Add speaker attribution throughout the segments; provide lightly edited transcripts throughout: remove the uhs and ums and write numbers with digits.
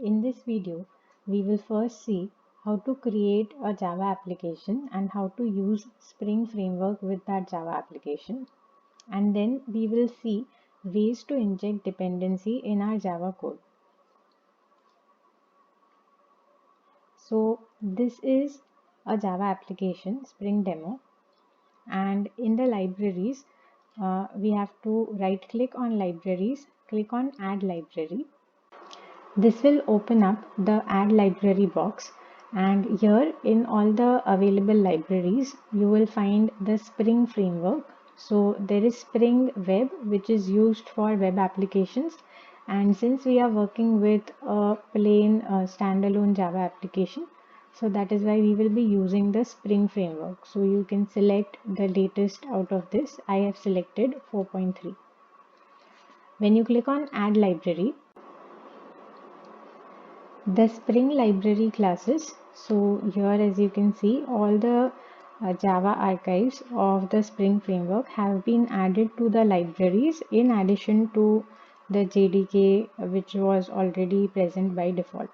Speaker 1: In this video, we will first see how to create a Java application and how to use Spring Framework with that Java application. And then we will see ways to inject dependency in our Java code. So this is a Java application, Spring Demo. And in the libraries, we have to right click on libraries, click on add library. This will open up the add library box, and here in all the available libraries you will find the Spring framework. So there is Spring Web, which is used for web applications, and since we are working with a plain standalone Java application, so that is why we will be using the Spring framework. So you can select the latest out of this. I have selected 4.3. When you click on add library, the Spring library classes, so here as you can see, all the Java archives of the Spring framework have been added to the libraries in addition to the JDK which was already present by default.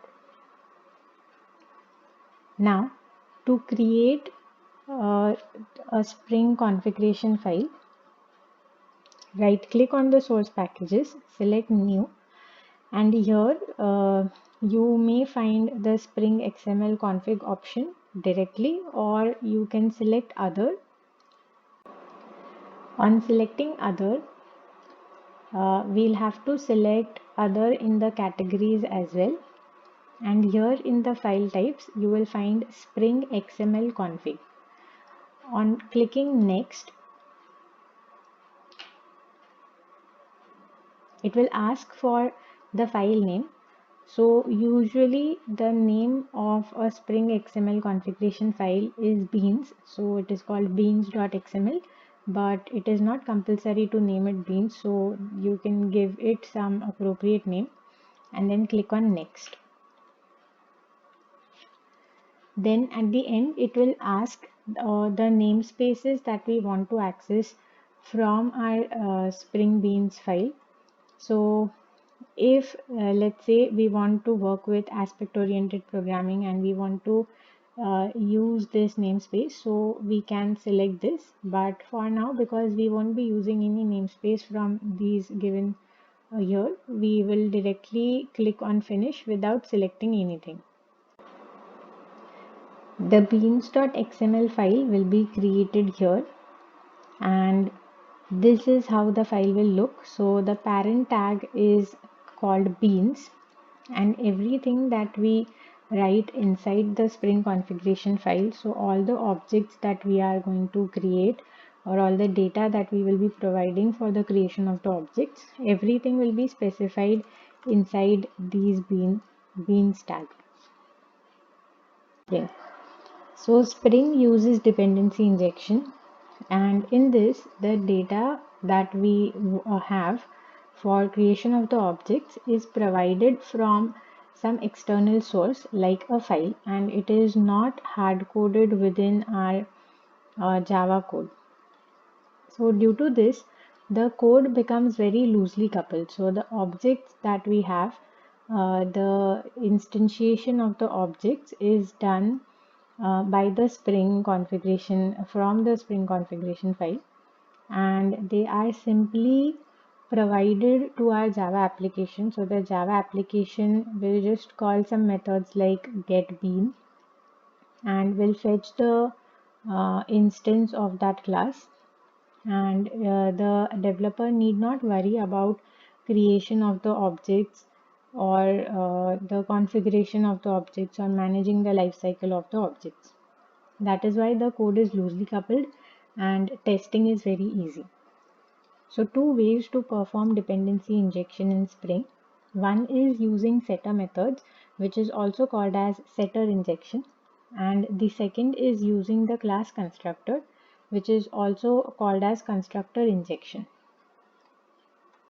Speaker 1: Now to create a Spring configuration file, right click on the source packages, select new, and here you may find the Spring XML config option directly, or you can select other. On selecting other, we'll have to select other in the categories as well, and here in the file types you will find Spring XML config. On clicking next, it will ask for the file name. So usually the name of a Spring XML configuration file is beans. So it is called beans.xml, but it is not compulsory to name it beans. So you can give it some appropriate name and then click on next. Then at the end, it will ask the namespaces that we want to access from our Spring Beans file. So if let's say we want to work with aspect oriented programming and we want to use this namespace, so we can select this, but for now, because we won't be using any namespace from these given here, we will directly click on finish without selecting anything. The beans.xml file will be created here, and this is how the file will look. So the parent tag is called beans, and everything that we write inside the Spring configuration file, so all the objects that we are going to create or all the data that we will be providing for the creation of the objects, everything will be specified inside these beans tag. Okay. So Spring uses dependency injection, and in this the data that we have for creation of the objects is provided from some external source like a file, and it is not hard coded within our Java code. So due to this, the code becomes very loosely coupled. So the objects that we have, the instantiation of the objects is done by the Spring configuration from the Spring configuration file, and they are simply provided to our Java application. So the Java application will just call some methods like getBean and will fetch the instance of that class, and the developer need not worry about creation of the objects or the configuration of the objects or managing the life cycle of the objects. That is why the code is loosely coupled and testing is very easy. So two ways to perform dependency injection in Spring. One is using setter methods, which is also called as setter injection, and the second is using the class constructor, which is also called as constructor injection.